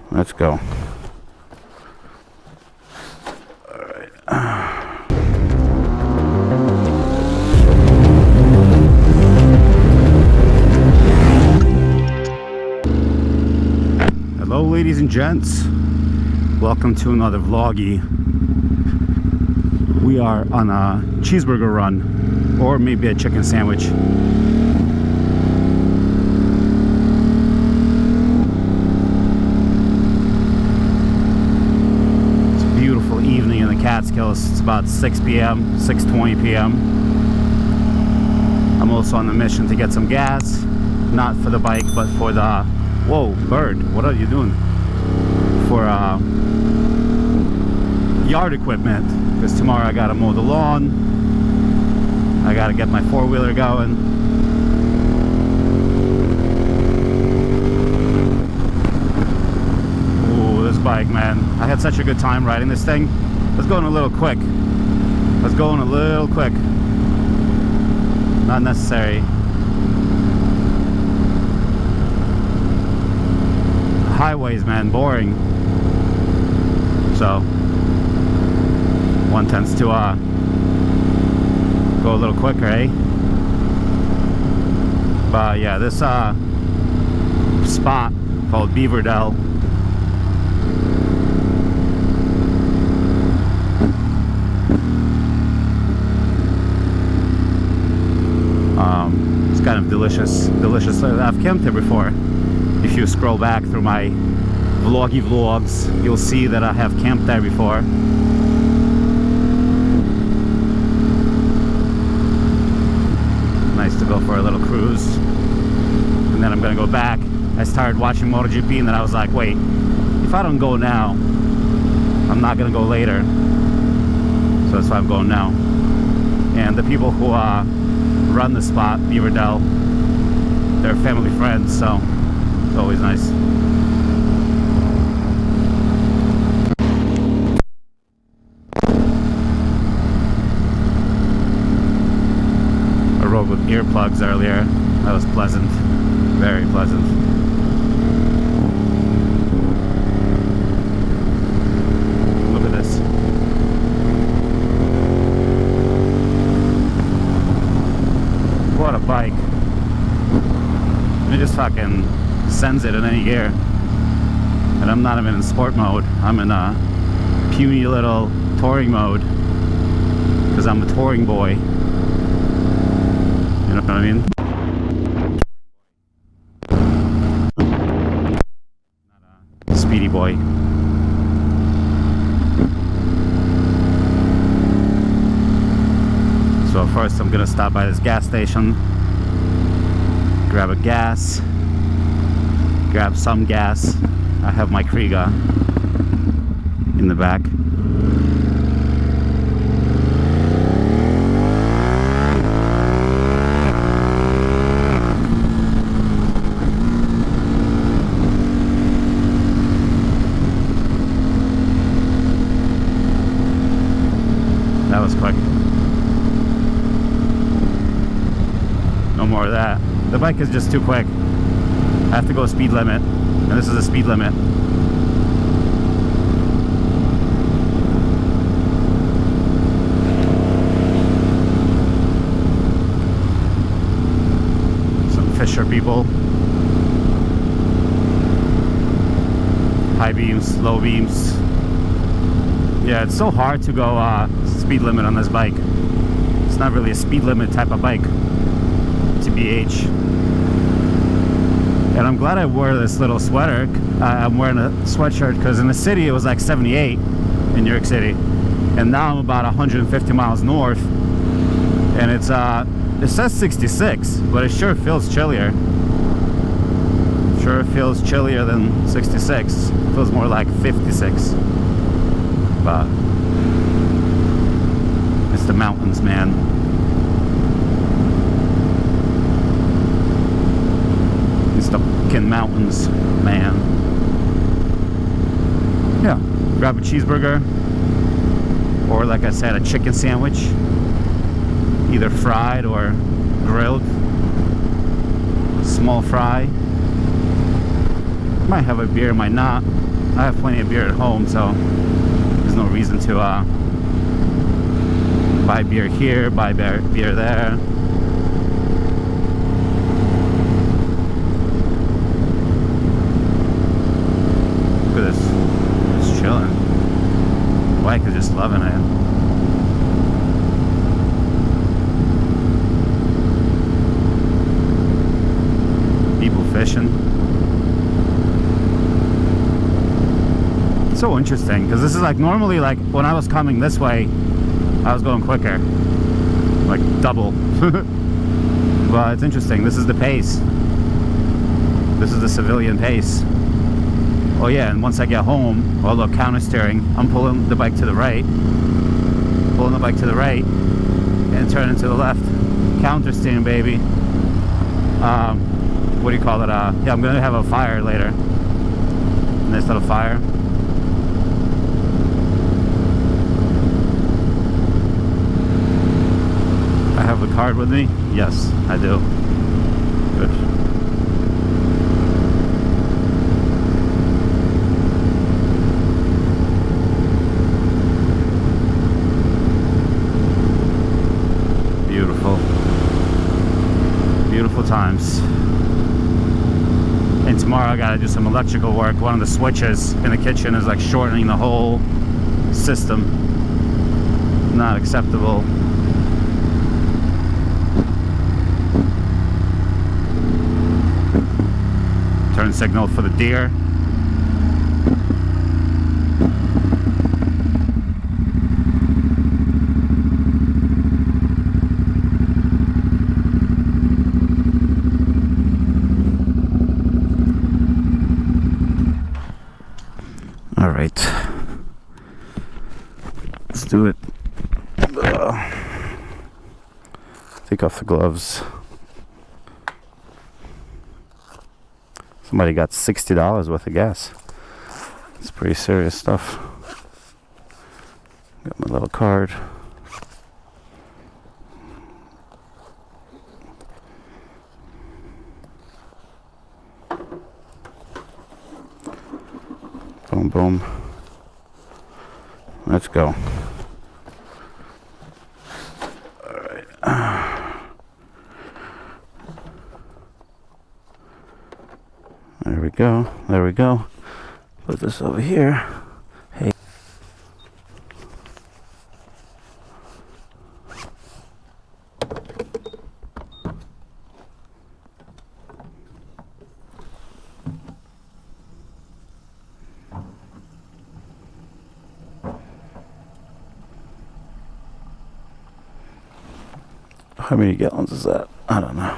Let's go. Hello ladies and gents, welcome to another vloggy. We are on a cheeseburger run, or maybe a chicken sandwich. It's a beautiful evening in the Catskills. It's about 6 p.m, 6:20 p.m. I'm also on the mission to get some gas, not for the bike, but for the... Whoa, bird, what are you doing? For yard equipment, because tomorrow I gotta mow the lawn. I gotta get my four-wheeler going. Ooh, this bike, man. I had such a good time riding this thing. I was going a little quick. Not necessary. Highways, man, boring. So one tends to go a little quicker, eh? But yeah, this spot called Beaverdell, it's kind of delicious. I've camped here before. If you scroll back through my vloggy vlogs, you'll see that I have camped there before. Nice to go for a little cruise. And then I'm gonna go back. I started watching MotoGP and then I was like, wait, if I don't go now, I'm not gonna go later. So that's why I'm going now. And the people who run the spot, Beaverdell, they're family friends, so it's always nice. I rode with earplugs earlier. That was pleasant. Very pleasant. Look at this. What a bike. It just fucking sends it in any gear. And I'm not even in sport mode. I'm in a puny little touring mode, because I'm a touring boy. You know what I mean? Not a speedy boy. So first I'm gonna stop by this gas station, grab a gas, grab some gas. I have my Kriega in the back. That was quick. No more of that. The bike is just too quick. I have to go speed limit, and this is a speed limit. Some Fisher people. High beams, low beams. Yeah, it's so hard to go speed limit on this bike. It's not really a speed limit type of bike, TBH. And I'm glad I wore this little sweater. I'm wearing a sweatshirt because in the city it was like 78 in New York City, and now I'm about 150 miles north, and it's it says 66, but it sure feels chillier. Sure feels chillier than 66. It feels more like 56. But it's the mountains, man. It's the fucking mountains, man. Yeah, grab a cheeseburger, or like I said, a chicken sandwich, either fried or grilled. Small fry. Might have a beer, might not. I have plenty of beer at home, so there's no reason to buy beer here, buy beer there. Look at this, just chilling. Mike is just loving it. People fishing. It's so interesting because this is like normally, like when I was coming this way, I was going quicker, like double. But it's interesting. This is the pace. This is the civilian pace. Oh yeah, and once I get home, oh look, counter steering. I'm pulling the bike to the right, and turning to the left. Counter steering, baby. What do you call it? Yeah, I'm gonna have a fire later. Nice little fire. I have the card with me. Yes, I do. Good. Beautiful times. And tomorrow I gotta do some electrical work. One of the switches in the kitchen is like shortening the whole system. Not acceptable. Turn signal for the deer. All right, let's do it. Take off the gloves. Somebody got $60 worth of gas. It's pretty serious stuff. Got my little card. Boom, boom. Let's go. All right. There we go. There we go. Put this over here. Hey. How many gallons is that? I don't know.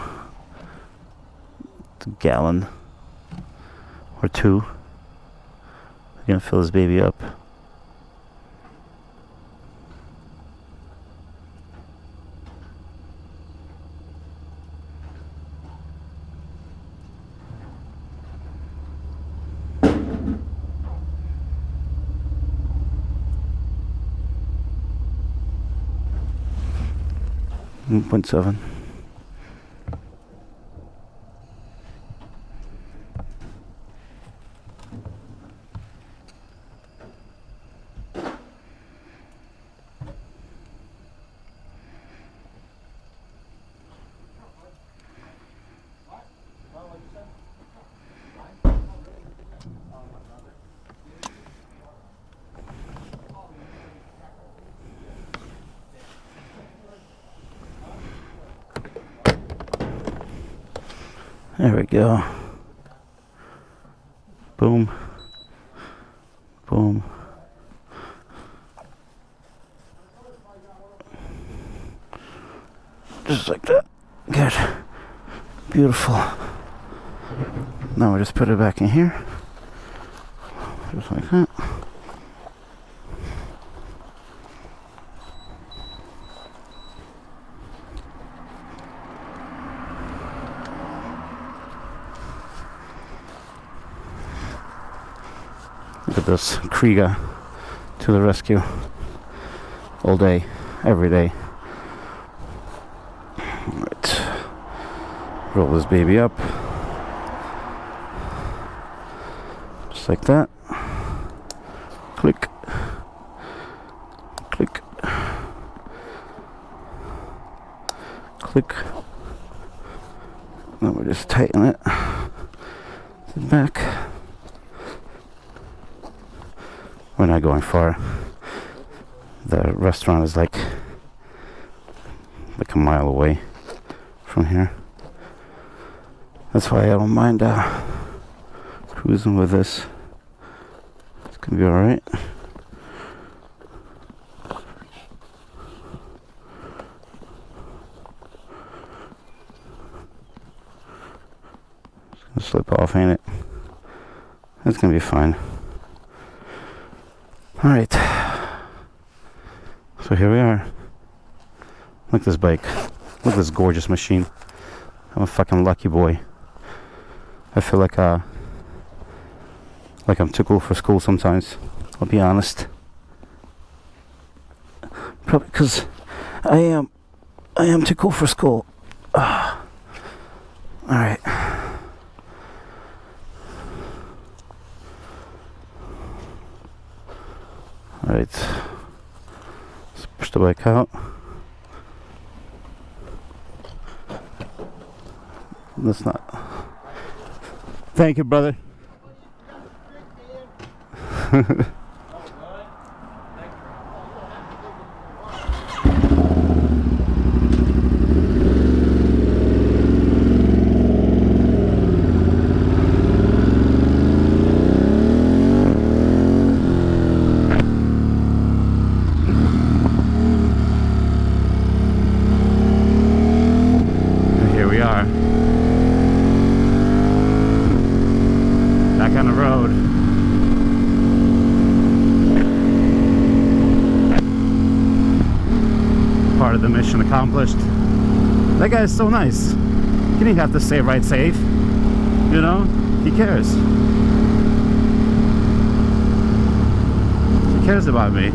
It's a gallon or two. I'm gonna fill this baby up. .7. There we go. Boom. Boom. Just like that. Good. Beautiful. Now we just put it back in here. Just like that. Look at this, Kriega to the rescue. All day, every day. Right. Roll this baby up. Just like that. Click. Click. Click. Now we'll just tighten it. Back. We're not going far. The restaurant is like a mile away from here. That's why I don't mind cruising with this. It's gonna be alright. It's gonna slip off, ain't it? It's gonna be fine. Alright. So here we are. Look at this bike. Look at this gorgeous machine. I'm a fucking lucky boy. I feel like I'm too cool for school sometimes. I'll be honest. Probably because I am too cool for school. Alright. Alright. Let's push the bike out. That's not. Thank you, brother. Here we are. Back on the road. Part of the mission accomplished. That guy is so nice. He didn't have to say ride safe. You know? He cares. He cares about me.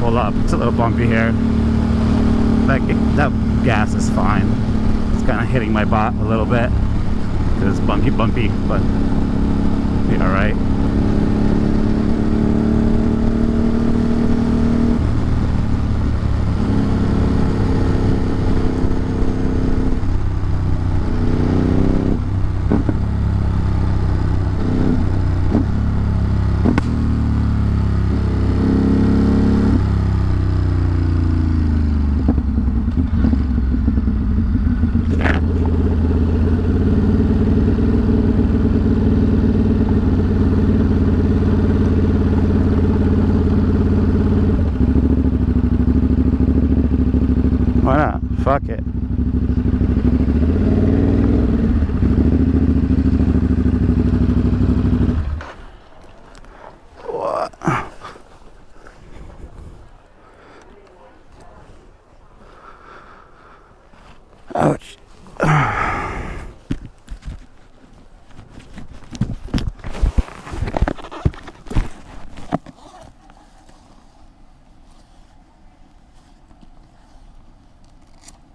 Pull up. It's a little bumpy here. That gas is fine. It's kind of hitting my butt a little bit because it's bumpy, but be all right. Why not? Fuck it. What? Ouch.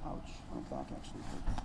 Ouch, my back actually hurts.